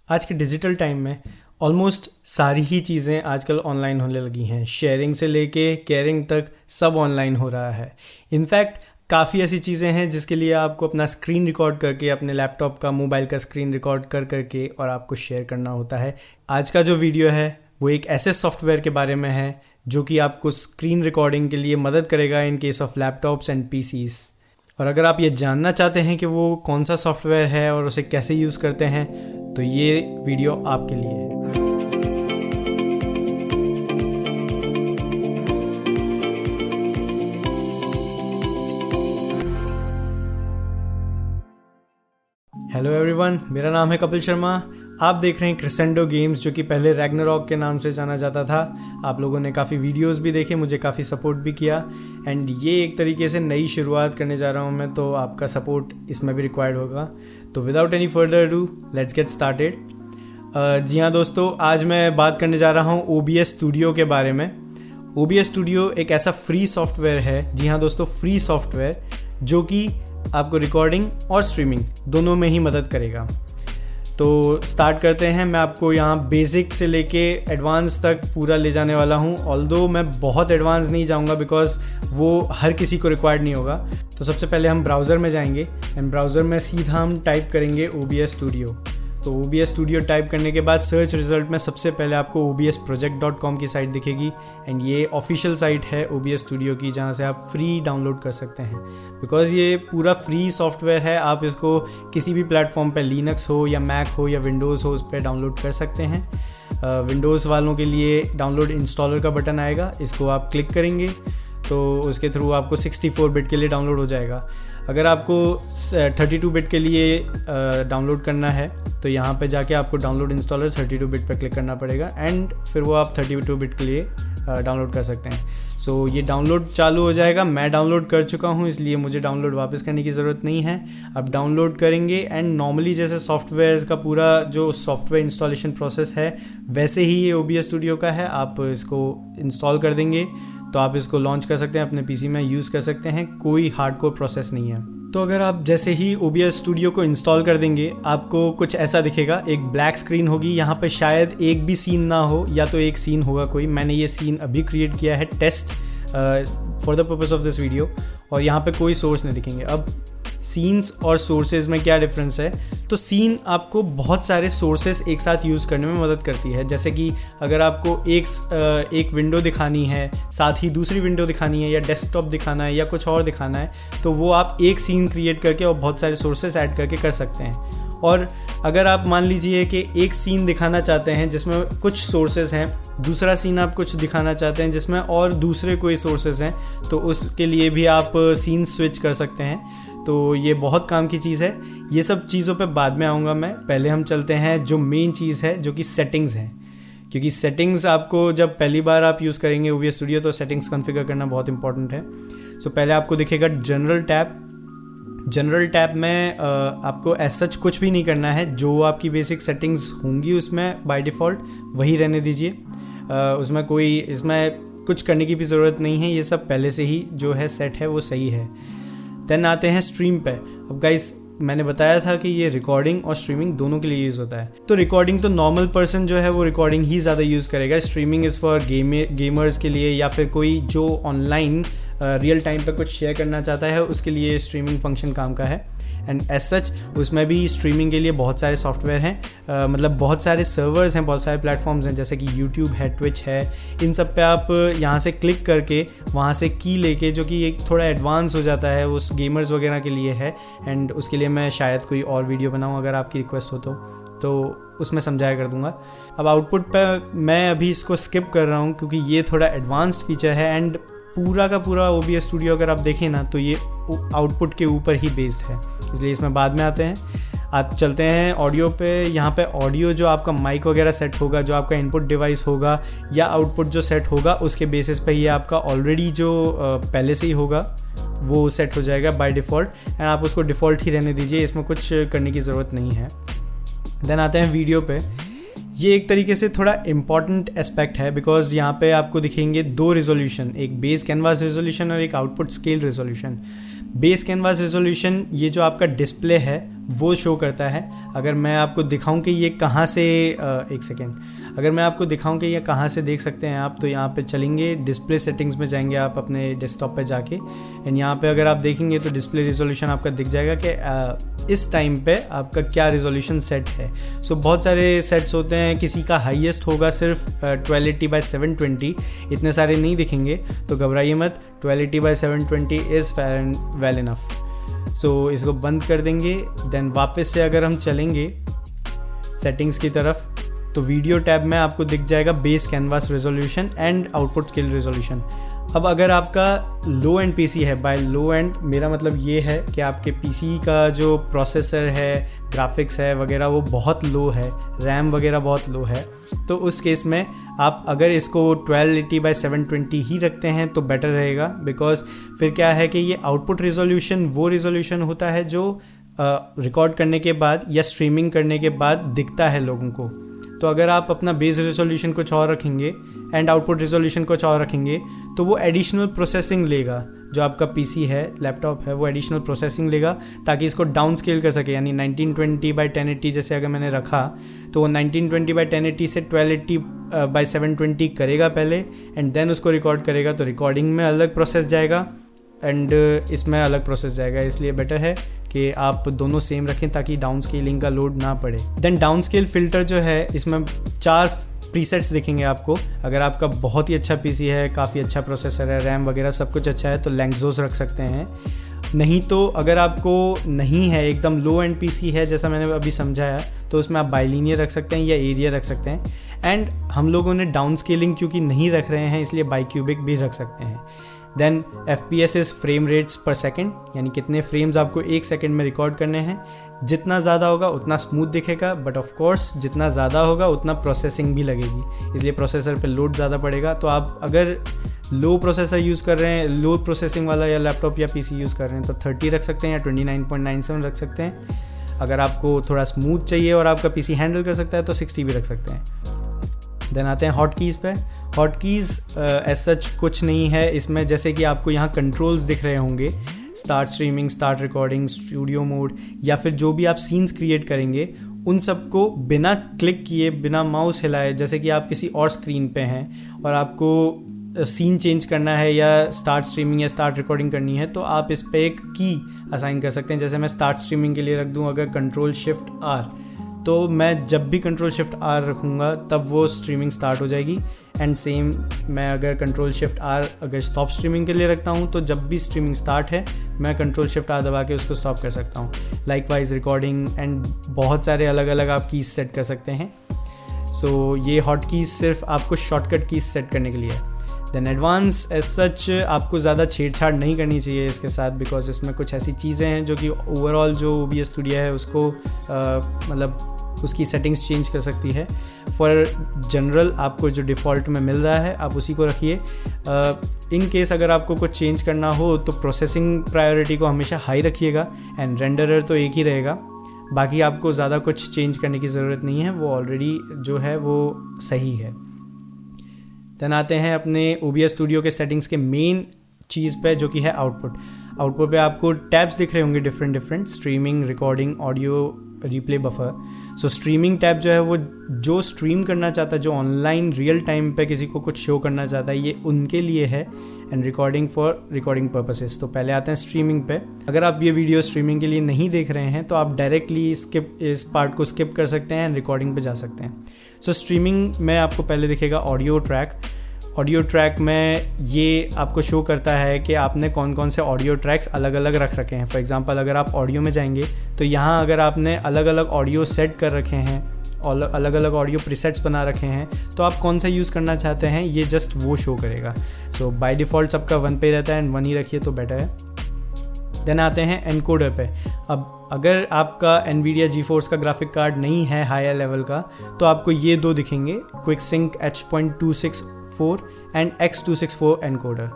आज के digital time में ऑलमोस्ट सारी ही चीज़ें आजकल ऑनलाइन होने लगी हैं। शेयरिंग से लेके केयरिंग तक सब ऑनलाइन हो रहा है। इनफैक्ट काफ़ी ऐसी चीज़ें हैं जिसके लिए आपको अपना स्क्रीन रिकॉर्ड करके अपने लैपटॉप का मोबाइल का स्क्रीन रिकॉर्ड कर करके और आपको शेयर करना होता है। आज का जो वीडियो है वो एक ऐसे सॉफ्टवेयर के बारे में है जो कि आपको स्क्रीन रिकॉर्डिंग के लिए मदद करेगा in case of laptops and PCs. और अगर आप ये जानना चाहते हैं कि वो कौन सा सॉफ्टवेयर है और उसे कैसे यूज़ करते हैं तो ये वीडियो आपके लिए है। हेलो एवरीवन, मेरा नाम है कपिल शर्मा। आप देख रहे हैं क्रिसेंडो गेम्स, जो कि पहले रैग्नारॉक के नाम से जाना जाता था। आप लोगों ने काफ़ी वीडियोस भी देखे, मुझे काफ़ी सपोर्ट भी किया एंड ये एक तरीके से नई शुरुआत करने जा रहा हूँ मैं, तो आपका सपोर्ट इसमें भी रिक्वायर्ड होगा। तो without any further do let's get started. जी हाँ दोस्तों, आज मैं बात करने जा रहा हूँ OBS स्टूडियो के बारे में। OBS स्टूडियो एक ऐसा फ्री सॉफ्टवेयर है, जी हाँ दोस्तों, फ्री सॉफ्टवेयर जो कि आपको रिकॉर्डिंग और स्ट्रीमिंग दोनों में ही मदद करेगा। तो स्टार्ट करते हैं। मैं आपको यहाँ बेसिक से लेके एडवांस तक पूरा ले जाने वाला हूँ। ऑल्दो मैं बहुत एडवांस नहीं जाऊँगा बिकॉज वो हर किसी को रिक्वायर्ड नहीं होगा। तो सबसे पहले हम ब्राउज़र में जाएंगे एंड ब्राउज़र में सीधा हम टाइप करेंगे OBS स्टूडियो। तो OBS स्टूडियो टाइप करने के बाद सर्च रिजल्ट में सबसे पहले आपको obsproject.com की साइट दिखेगी एंड ये ऑफिशियल साइट है OBS स्टूडियो की, जहाँ से आप फ्री डाउनलोड कर सकते हैं। बिकॉज़ ये पूरा फ्री सॉफ्टवेयर है, आप इसको किसी भी प्लेटफॉर्म पे, लिनक्स हो या मैक हो या विंडोज़ हो, उस पर डाउनलोड कर सकते हैं। विंडोज़ वालों के लिए डाउनलोड इंस्टॉलर का बटन आएगा, इसको आप क्लिक करेंगे तो उसके थ्रू आपको 64 बिट के लिए डाउनलोड हो जाएगा। अगर आपको 32 बिट के लिए डाउनलोड करना है तो यहाँ पे जाके आपको डाउनलोड इंस्टॉलर 32 बिट पर क्लिक करना पड़ेगा एंड फिर वो आप 32 बिट के लिए डाउनलोड कर सकते हैं। सो ये डाउनलोड चालू हो जाएगा। मैं डाउनलोड कर चुका हूँ, इसलिए मुझे डाउनलोड वापस करने की ज़रूरत नहीं है। अब डाउनलोड करेंगे एंड नॉर्मली जैसे सॉफ्टवेयर का पूरा जो सॉफ्टवेयर इंस्टॉलेशन प्रोसेस है वैसे ही ये OBS स्टूडियो का है। आप इसको इंस्टॉल कर देंगे तो आप इसको लॉन्च कर सकते हैं, अपने पीसी में यूज़ कर सकते हैं। कोई हार्डकोर प्रोसेस नहीं है। तो अगर आप जैसे ही OBS स्टूडियो को इंस्टॉल कर देंगे आपको कुछ ऐसा दिखेगा, एक ब्लैक स्क्रीन होगी। यहाँ पे शायद एक भी सीन ना हो या तो एक सीन होगा कोई। मैंने ये सीन अभी क्रिएट किया है test for the purpose of this video, और यहाँ पे कोई सोर्स नहीं दिखेंगे। अब सीन्स और सोर्सेज में क्या डिफरेंस है? तो सीन आपको बहुत सारे सोर्सेज एक साथ यूज़ करने में मदद करती है। जैसे कि अगर आपको एक विंडो दिखानी है, साथ ही दूसरी विंडो दिखानी है, या डेस्कटॉप दिखाना है, या कुछ और दिखाना है, तो वो आप एक सीन क्रिएट करके और बहुत सारे सोर्सेज ऐड करके कर सकते हैं। और अगर आप मान लीजिए कि एक सीन दिखाना चाहते हैं जिसमें कुछ सोर्सेज हैं, दूसरा सीन आप कुछ दिखाना चाहते हैं जिसमें और दूसरे कोई सोर्सेज हैं, तो उसके लिए भी आप सीन स्विच कर सकते हैं। तो ये बहुत काम की चीज़ है। ये सब चीज़ों पे बाद में आऊँगा मैं। पहले हम चलते हैं जो मेन चीज़ है, जो कि सेटिंग्स है। क्योंकि सेटिंग्स आपको जब पहली बार आप यूज़ करेंगे OBS स्टूडियो तो सेटिंग्स कॉन्फ़िगर करना बहुत इंपॉर्टेंट है। सो पहले आपको दिखेगा जनरल टैब में आपको एज सच कुछ भी नहीं करना है। जो आपकी बेसिक सेटिंग्स होंगी उसमें बाय डिफ़ॉल्ट वही रहने दीजिए। इसमें कुछ करने की भी ज़रूरत नहीं है। ये सब पहले से ही जो है सेट है वो सही है। देन आते हैं स्ट्रीम पे। अब गाइस, मैंने बताया था कि ये रिकॉर्डिंग और स्ट्रीमिंग दोनों के लिए यूज़ होता है। तो रिकॉर्डिंग तो नॉर्मल पर्सन जो है वो रिकॉर्डिंग ही ज़्यादा यूज़ करेगा। स्ट्रीमिंग इज़ फॉर गेमर्स के लिए, या फिर कोई जो ऑनलाइन रियल टाइम पे कुछ शेयर करना चाहता है उसके लिए स्ट्रीमिंग फंक्शन काम का है। एंड एज सच उसमें भी स्ट्रीमिंग के लिए बहुत सारे सॉफ्टवेयर हैं, मतलब बहुत सारे सर्वर्स हैं, बहुत सारे प्लेटफॉर्म्स हैं, जैसे कि यूट्यूब है, ट्विच है। इन सब पे आप यहाँ से क्लिक करके वहाँ से की लेके, जो कि एक थोड़ा एडवांस हो जाता है, उस गेमर्स वगैरह के लिए है। एंड उसके लिए मैं शायद कोई और वीडियो बनाऊँ, अगर आपकी रिक्वेस्ट हो तो उसमें समझाया कर दूंगा। अब आउटपुट पे मैं अभी इसको स्किप कर रहा हूँ क्योंकि ये थोड़ा एडवांस फीचर है एंड पूरा का पूरा OBS स्टूडियो अगर आप देखें ना तो ये आउटपुट के ऊपर ही बेस्ड है, इसलिए इसमें बाद में आते हैं। आज चलते हैं ऑडियो पे। यहाँ पे ऑडियो जो आपका माइक वगैरह सेट होगा, जो आपका इनपुट डिवाइस होगा या आउटपुट जो सेट होगा, उसके बेसिस पे ये आपका ऑलरेडी जो पहले से ही होगा वो सेट हो जाएगा बाय डिफ़ॉल्ट एंड आप उसको डिफ़ॉल्ट ही रहने दीजिए, इसमें कुछ करने की ज़रूरत नहीं है। देन आते हैं वीडियो पे। ये एक तरीके से थोड़ा इम्पॉर्टेंट एस्पेक्ट है, बिकॉज यहाँ पे आपको दिखेंगे दो रेजोल्यूशन, एक बेस कैनवास रेजोल्यूशन और एक output scale resolution. Base canvas resolution ये जो आपका डिस्प्ले है वो शो करता है। अगर मैं आपको दिखाऊं कि ये कहाँ से एक सेकेंड, अगर मैं आपको दिखाऊं कि ये कहाँ से देख सकते हैं आप, तो यहाँ पे चलेंगे, डिस्प्ले सेटिंग्स में जाएंगे आप अपने डेस्कटॉप पे जाके, एंड यहाँ पे अगर आप देखेंगे तो डिस्प्ले रेजोल्यूशन आपका दिख जाएगा कि इस टाइम पे आपका क्या रेजोल्यूशन सेट है। सो बहुत सारे सेट्स होते हैं, किसी का हाईएस्ट होगा सिर्फ 1280x720, इतने सारे नहीं दिखेंगे, तो घबराइए मत, 1280x720 is fair and well enough. So इसको बंद कर देंगे। देन वापस से अगर हम चलेंगे सेटिंग्स की तरफ, तो वीडियो टैब में आपको दिख जाएगा base canvas resolution and output scale resolution. अब अगर आपका लो एंड पीसी है, बाय लो एंड मेरा मतलब ये है कि आपके पीसी का जो प्रोसेसर है, ग्राफिक्स है वगैरह वो बहुत लो है, रैम वगैरह बहुत लो है, तो उस केस में आप अगर इसको 1280x720 ही रखते हैं तो बेटर रहेगा। बिकॉज फिर क्या है कि ये आउटपुट रेजोल्यूशन वो रेजोल्यूशन होता है जो रिकॉर्ड करने के बाद या स्ट्रीमिंग करने के बाद दिखता है लोगों को। तो अगर आप अपना बेस रेजोल्यूशन कुछ और रखेंगे एंड आउटपुट रेजोल्यूशन कुछ और रखेंगे, तो वो एडिशनल प्रोसेसिंग लेगा, जो आपका पीसी है, लैपटॉप है, वो एडिशनल प्रोसेसिंग लेगा ताकि इसको डाउन स्केल कर सके। यानी 1920x1080 जैसे अगर मैंने रखा, तो वो 1920x1080 से 1280x720 करेगा पहले, एंड देन उसको रिकॉर्ड करेगा। तो रिकॉर्डिंग में अलग प्रोसेस जाएगा एंड इसमें अलग प्रोसेस जाएगा, इसलिए बेटर है कि आप दोनों सेम रखें ताकि डाउन स्केलिंग का लोड ना पड़े। देन डाउन स्केल फ़िल्टर जो है, इसमें 4 प्रीसेट्स दिखेंगे आपको। अगर आपका बहुत ही अच्छा पीसी है, काफ़ी अच्छा प्रोसेसर है, रैम वगैरह सब कुछ अच्छा है, तो लैंग्जोस रख सकते हैं। नहीं तो अगर आपको नहीं है, एकदम लो एंड पीसी है जैसा मैंने अभी समझाया, तो उसमें आप बाइलीनियर रख सकते हैं या एरिया रख सकते हैं। एंड हम लोगों ने डाउन स्केलिंग क्योंकि नहीं रख रहे हैं, इसलिए बाइक्यूबिक भी रख सकते हैं। Then FPS is frame rates per second, यानी कितने फ्रेम्स आपको एक सेकेंड में रिकॉर्ड करने हैं। जितना ज़्यादा होगा उतना स्मूथ दिखेगा, बट ऑफ कोर्स जितना ज़्यादा होगा उतना प्रोसेसिंग भी लगेगी, इसलिए प्रोसेसर पे लोड ज़्यादा पड़ेगा। तो आप अगर लो प्रोसेसर यूज़ कर रहे हैं, लो प्रोसेसिंग वाला या लैपटॉप या पीसी यूज़ कर रहे हैं, तो 30 रख सकते हैं या 29.97 रख सकते हैं। अगर आपको थोड़ा स्मूथ चाहिए और आपका पीसी हैंडल कर सकता है तो 60 भी रख सकते हैं। देन आते हैं हॉट कीज़ पे। हॉट कीज़ एज सच कुछ नहीं है इसमें, जैसे कि आपको यहाँ कंट्रोल्स दिख रहे होंगे, start streaming, start recording, studio mode, या फिर जो भी आप सीन्स क्रिएट करेंगे उन सबको बिना क्लिक किए, बिना माउस हिलाए, जैसे कि आप किसी और स्क्रीन पे हैं और आपको सीन चेंज करना है या स्टार्ट स्ट्रीमिंग या स्टार्ट रिकॉर्डिंग करनी है, तो आप इस पर एक की असाइन कर सकते हैं। जैसे मैं स्टार्ट स्ट्रीमिंग के लिए रख दूँ अगर Ctrl+Shift+R, तो मैं जब भी Ctrl+Shift+R रखूँगा तब वो स्ट्रीमिंग स्टार्ट हो जाएगी। एंड सेम मैं अगर Ctrl+Shift+R अगर स्टॉप स्ट्रीमिंग के लिए रखता हूँ, तो जब भी स्ट्रीमिंग स्टार्ट है मैं Ctrl+Shift+R दबा के उसको स्टॉप कर सकता हूँ। लाइकवाइज रिकॉर्डिंग एंड बहुत सारे अलग अलग आप कीज़ सेट कर सकते हैं। सो ये हॉट कीज़ सिर्फ आपको शॉर्टकट कीज़ सेट करने के लिए है। देन एडवांस एज सच आपको ज़्यादा छेड़छाड़ नहीं करनी चाहिए इसके साथ, बिकॉज इसमें कुछ ऐसी चीज़ें हैं जो कि ओवरऑल जो OBS स्टूडियो है उसको मतलब उसकी सेटिंग्स चेंज कर सकती है। फॉर जनरल आपको जो डिफ़ॉल्ट में मिल रहा है आप उसी को रखिए। इन केस अगर आपको कुछ चेंज करना हो तो प्रोसेसिंग प्रायोरिटी को हमेशा हाई रखिएगा एंड रेंडरर तो एक ही रहेगा। बाकी आपको ज़्यादा कुछ चेंज करने की ज़रूरत नहीं है, वो ऑलरेडी जो है वो सही है। देन आते हैं अपने OBS स्टूडियो के सेटिंग्स के मेन चीज़ पे, जो कि है आउटपुट। आउटपुट पे आपको टैब्स दिख रहे होंगे different, streaming, recording, audio, replay, buffer. So streaming tab जो है वो जो स्ट्रीम करना चाहता है, जो ऑनलाइन रियल टाइम पे किसी को कुछ शो करना चाहता है, ये उनके लिए है। And recording for recording purposes. तो पहले आते हैं स्ट्रीमिंग पे। अगर आप ये वीडियो स्ट्रीमिंग के लिए नहीं देख रहे हैं तो आप डायरेक्टली इस पार्ट को स्किप कर सकते हैं एंड रिकॉर्डिंग पे जा सकते हैं। सो स्ट्रीमिंग में आपको पहले दिखेगा ऑडियो ट्रैक। ऑडियो ट्रैक में ये आपको शो करता है कि आपने कौन कौन से ऑडियो ट्रैक्स अलग अलग रख रखे हैं। फॉर एग्जांपल अगर आप ऑडियो में जाएंगे तो यहाँ अगर आपने अलग अलग ऑडियो सेट कर रखे हैं और अलग अलग ऑडियो प्रीसेट्स बना रखे हैं, तो आप कौन सा यूज़ करना चाहते हैं ये जस्ट वो शो करेगा। सो बाय डिफ़ॉल्ट सबका 1 पे रहता है एंड 1 ही रखिए तो बेटर है। देन आते हैं एनकोडर पे। अब अगर आपका NVIDIA GeForce का ग्राफिक कार्ड नहीं है हायर लेवल का, तो आपको ये दो दिखेंगे, quick sink H.264 and X264 encoder.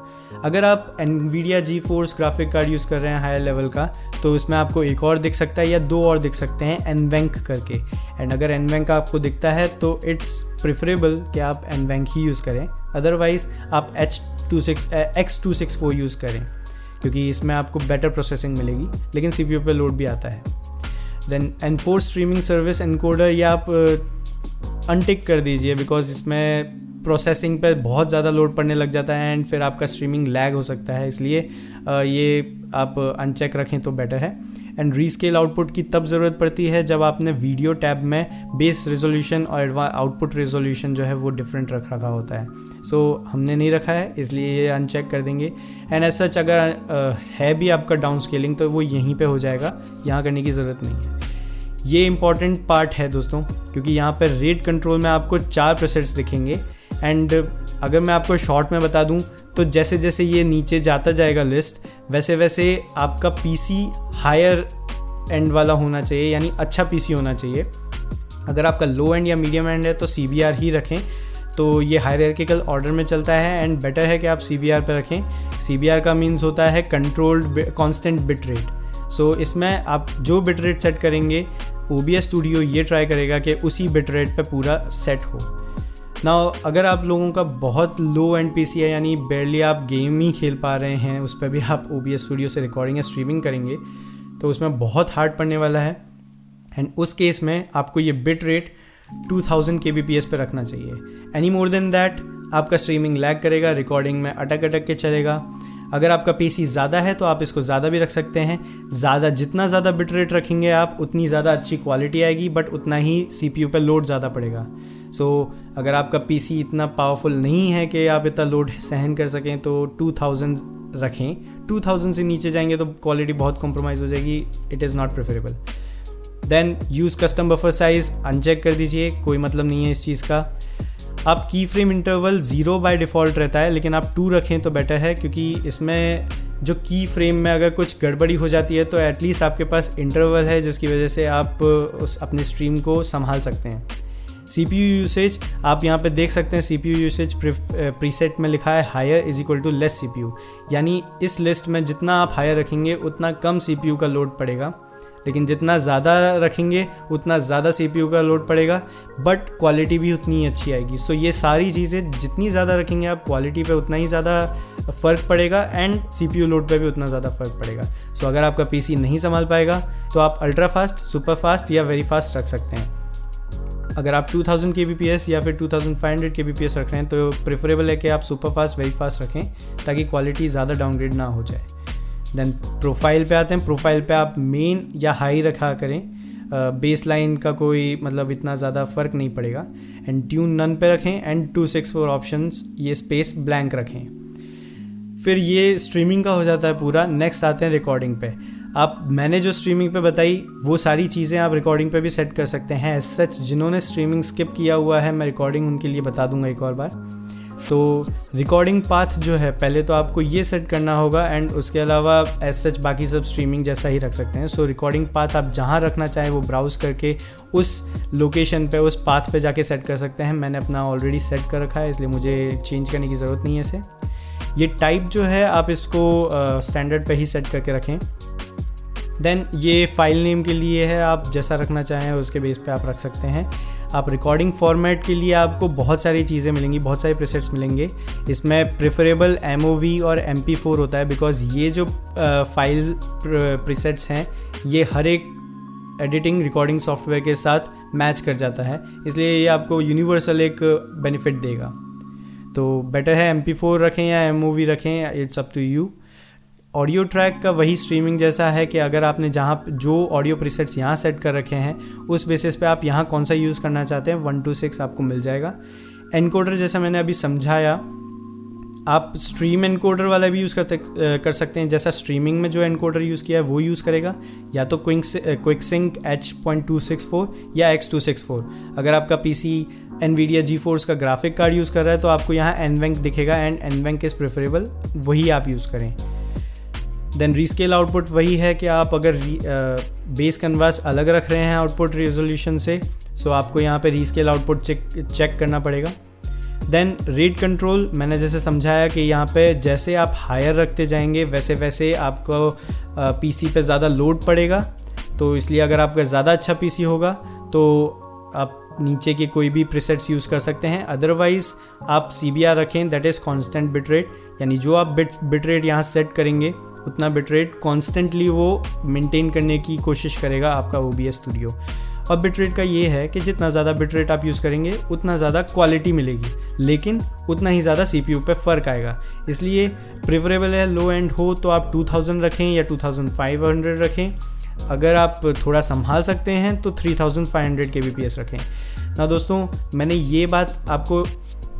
अगर आप NVIDIA GeForce graphic card use कर रहे हैं हायर लेवल का, तो उसमें आपको एक और दिख सकता है या दो और दिख सकते हैं NVENC करके। एंड अगर NVENC आपको दिखता है तो इट्स प्रेफरेबल कि आप NVENC ही यूज़ करें, अदरवाइज़ आप X264 यूज़ करें, क्योंकि इसमें आपको बेटर प्रोसेसिंग मिलेगी, लेकिन CPU पे लोड भी आता है। Then enforce streaming service encoder, ये आप अनटिक कर दीजिए, बिकॉज इसमें प्रोसेसिंग पे बहुत ज़्यादा लोड पड़ने लग जाता है एंड फिर आपका स्ट्रीमिंग लैग हो सकता है, इसलिए ये आप अनचेक रखें तो बेटर है। एंड रीस्केल आउटपुट की तब ज़रूरत पड़ती है जब आपने वीडियो टैब में बेस रेजोल्यूशन और आउटपुट रेजोल्यूशन जो है वो डिफरेंट रखा होता है। सो हमने नहीं रखा है, इसलिए ये अनचेक कर देंगे। एंड एज सच अगर है भी आपका डाउन स्केलिंग तो वो यहीं पे हो जाएगा, यहाँ करने की ज़रूरत नहीं है। ये इंपॉर्टेंट पार्ट है दोस्तों, क्योंकि यहाँ पर रेट कंट्रोल में आपको 4 प्रेसेट्स दिखेंगे। एंड अगर मैं आपको शॉर्ट में बता दूँ तो जैसे जैसे ये नीचे जाता जाएगा लिस्ट, वैसे वैसे आपका PC हायर एंड वाला होना चाहिए, यानी अच्छा PC होना चाहिए। अगर आपका लो एंड या मीडियम एंड है तो CBR ही रखें, तो ये हायरार्किकल ऑर्डर में चलता है एंड बेटर है कि आप CBR पे रखें। CBR का मीन्स होता है कंट्रोल्ड कांस्टेंट बिट रेट। सो इसमें आप जो बिट रेट सेट करेंगे, OBS स्टूडियो ये ट्राई करेगा कि उसी बिट रेट पे पूरा सेट हो। ना अगर आप लोगों का बहुत लो एंड PC है, यानी बेरली आप गेम ही खेल पा रहे हैं, उस पर भी आप OBS स्टूडियो से रिकॉर्डिंग या स्ट्रीमिंग करेंगे, तो उसमें बहुत हार्ड पड़ने वाला है। एंड उस केस में आपको ये बिट रेट 2000 kbps पे रखना चाहिए। एनी मोर देन दैट आपका स्ट्रीमिंग लैग करेगा, रिकॉर्डिंग में अटक अटक के चलेगा। अगर आपका PC ज़्यादा है तो आप इसको ज़्यादा भी रख सकते हैं। जितना ज़्यादा बिट रेट रखेंगे आप, उतनी ज़्यादा अच्छी क्वालिटी आएगी, बट उतना ही CPU पे लोड ज़्यादा पड़ेगा। सो अगर आपका PC इतना पावरफुल नहीं है कि आप इतना लोड सहन कर सकें, तो 2000 रखें। 2000 से नीचे जाएंगे तो क्वालिटी बहुत कॉम्प्रोमाइज़ हो जाएगी, it is not preferable. Then use custom buffer size uncheck कर दीजिए, कोई मतलब नहीं है इस चीज़ का। आप की फ्रेम इंटरवल 0 बाय डिफ़ॉल्ट रहता है, लेकिन आप 2 रखें तो बेटर है, क्योंकि इसमें जो की फ्रेम में अगर कुछ गड़बड़ी हो जाती है तो एटलीस्ट आपके पास इंटरवल है, जिसकी वजह से आप उस अपने स्ट्रीम को संभाल सकते हैं। CPU यूसेज आप यहाँ पे देख सकते हैं, CPU यूसेज प्रीसेट में लिखा है higher is equal to less CPU, यानी इस लिस्ट में जितना आप हायर रखेंगे उतना कम CPU का लोड पड़ेगा, लेकिन जितना ज़्यादा रखेंगे उतना ज़्यादा CPU का लोड पड़ेगा, बट क्वालिटी भी उतनी ही अच्छी आएगी। सो ये सारी चीज़ें जितनी ज़्यादा रखेंगे आप, क्वालिटी पे उतना ही ज़्यादा फ़र्क पड़ेगा एंड CPU लोड पे भी उतना ज़्यादा फ़र्क पड़ेगा। सो अगर आपका PC नहीं संभाल पाएगा तो आप अल्ट्रा फास्ट, सुपर फास्ट या वेरी फास्ट रख सकते हैं। अगर आप 2000 kbps या फिर 2500 kbps रख रहे हैं तो प्रेफरेबल है कि आप सुपर फास्ट, वेरी फास्ट रखें, ताकि क्वालिटी ज़्यादा डाउनग्रेड ना हो जाए। देन प्रोफाइल पे आते हैं। प्रोफाइल पे आप मेन या हाई रखा करें, बेस लाइन का कोई मतलब इतना ज़्यादा फ़र्क नहीं पड़ेगा। एंड ट्यून नन पे रखें एंड 264 ऑप्शंस ये स्पेस ब्लैंक रखें। फिर ये स्ट्रीमिंग का हो जाता है पूरा। नेक्स्ट आते हैं रिकॉर्डिंग पे। मैंने जो स्ट्रीमिंग पे बताई वो सारी चीज़ें आप रिकॉर्डिंग पे भी सेट कर सकते हैं। एज सच जिन्होंने स्ट्रीमिंग स्किप किया हुआ है, मैं रिकॉर्डिंग उनके लिए बता दूंगा एक और बार। तो रिकॉर्डिंग पाथ जो है, पहले तो आपको ये सेट करना होगा एंड उसके अलावा एज सच बाकी सब स्ट्रीमिंग जैसा ही रख सकते हैं। सो रिकॉर्डिंग पाथ आप जहाँ रखना चाहें वो ब्राउज़ करके उस लोकेशन पे, उस पाथ पे जाके सेट कर सकते हैं। मैंने अपना ऑलरेडी सेट कर रखा है, इसलिए मुझे चेंज करने की ज़रूरत नहीं है इसे। ये टाइप जो है आप इसको स्टैंडर्ड पे ही सेट करके रखें। देन ये फाइल नेम के लिए है, आप जैसा रखना चाहें उसके बेस पे आप रख सकते हैं। आप रिकॉर्डिंग फॉर्मेट के लिए आपको बहुत सारी चीज़ें मिलेंगी, बहुत सारे प्रीसेट्स मिलेंगे। इसमें प्रेफरेबल MOV और MP4 होता है, बिकॉज़ ये जो फाइल प्रीसेट्स हैं ये हर एक एडिटिंग रिकॉर्डिंग सॉफ्टवेयर के साथ मैच कर जाता है, इसलिए ये आपको यूनिवर्सल एक बेनिफिट देगा। तो बेटर है MP4 रखें या MOV रखें, it's up to you. Audio track का वही स्ट्रीमिंग जैसा है कि अगर आपने जहाँ जो ऑडियो प्रीसेट्स यहाँ सेट कर रखे हैं उस बेसिस पे आप यहाँ कौन सा यूज़ करना चाहते हैं 126 आपको मिल जाएगा। एनकोडर जैसा मैंने अभी समझाया, आप स्ट्रीम एनकोडर वाला भी यूज़ कर सकते हैं। जैसा स्ट्रीमिंग में जो एनकोडर यूज़ किया है वो यूज़ करेगा, या तो क्विकसिंक H.264 या X264। अगर आपका PC NVIDIA GeForce का ग्राफिक कार्ड यूज़ कर रहा है तो आपको यहाँ NVENC दिखेगा एंड NVENC इज़ प्रेफरेबल, वही आप यूज़ करें। देन रीस्केल आउटपुट वही है कि आप अगर बेस कैनवास अलग रख रहे हैं आउटपुट रेजोल्यूशन से, सो आपको यहाँ पे रीस्केल आउटपुट चेक करना पड़ेगा। देन रेट कंट्रोल, मैंने जैसे समझाया कि यहाँ पे जैसे आप हायर रखते जाएंगे वैसे वैसे आपको पीसी पे ज़्यादा लोड पड़ेगा, तो इसलिए अगर आपका ज़्यादा अच्छा पीसी होगा तो आप नीचे के कोई भी प्रीसेट्स यूज़ कर सकते हैं। अदरवाइज़ आप CBR रखें, दैट इज़ कांस्टेंट बिटरेट, यानी जो आप बिटरेट यहाँ सेट करेंगे उतना बिटरेट कॉन्स्टेंटली वो मेंटेन करने की कोशिश करेगा आपका OBS स्टूडियो। और बिटरेट का ये है कि जितना ज़्यादा बिटरेट आप यूज़ करेंगे उतना ज़्यादा क्वालिटी मिलेगी, लेकिन उतना ही ज़्यादा CPU पे फ़र्क आएगा। इसलिए प्रेफरेबल है लो एंड हो तो आप 2000 रखें या 2500 रखें। अगर आप थोड़ा संभाल सकते हैं तो 3500 kbps रखें। ना दोस्तों, मैंने ये बात आपको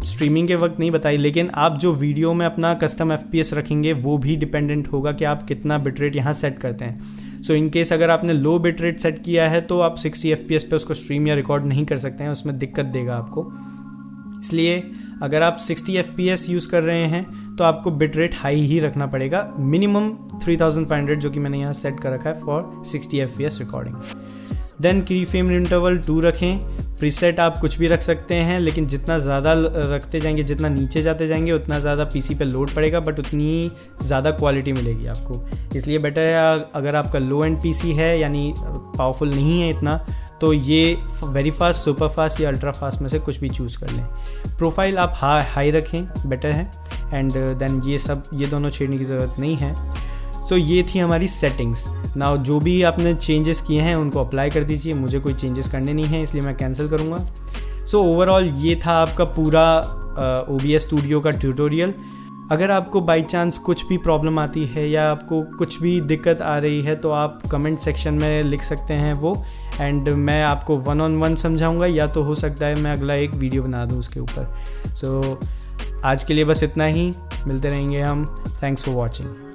स्ट्रीमिंग के वक्त नहीं बताई, लेकिन आप जो वीडियो में अपना कस्टम FPS रखेंगे वो भी डिपेंडेंट होगा कि आप कितना बिटरेट यहाँ सेट करते हैं। सो इन केस अगर आपने लो बिटरेट सेट किया है तो आप 60 FPS पे उसको स्ट्रीम या रिकॉर्ड नहीं कर सकते हैं, उसमें दिक्कत देगा आपको। इसलिए अगर आप 60 FPS यूज़ कर रहे हैं तो आपको बिटरेट हाई ही रखना पड़ेगा, मिनिमम 3500 जो कि मैंने यहाँ सेट कर रखा है फॉर 60 FPS रिकॉर्डिंग। देन की फ्रेम इंटरवल 2 रखें। प्रीसेट आप कुछ भी रख सकते हैं, लेकिन जितना ज़्यादा रखते जाएंगे, जितना नीचे जाते जाएंगे उतना ज़्यादा पीसी पे लोड पड़ेगा, बट उतनी ज़्यादा क्वालिटी मिलेगी आपको। इसलिए बेटर है अगर आपका लो एंड पीसी है, यानी पावरफुल नहीं है इतना, तो ये वेरी फास्ट, सुपर फास्ट या अल्ट्रा फास्ट में से कुछ भी चूज़ कर लें। प्रोफाइल आप हाई रखें, बेटर है। एंड देन ये दोनों छेड़ने की ज़रूरत नहीं है। सो ये थी हमारी सेटिंग्स। नाउ जो भी आपने चेंजेस किए हैं उनको अप्लाई कर दीजिए, मुझे कोई चेंजेस करने नहीं हैं इसलिए मैं कैंसिल करूँगा। सो ओवरऑल ये था आपका पूरा OBS स्टूडियो का ट्यूटोरियल। अगर आपको बाय चांस कुछ भी प्रॉब्लम आती है या आपको कुछ भी दिक्कत आ रही है तो आप कमेंट सेक्शन में लिख सकते हैं वो, एंड मैं आपको 1-on-1 समझाऊंगा, या तो हो सकता है मैं अगला एक वीडियो बना दूं उसके ऊपर। सो आज के लिए बस इतना ही, मिलते रहेंगे हम। Thanks for watching.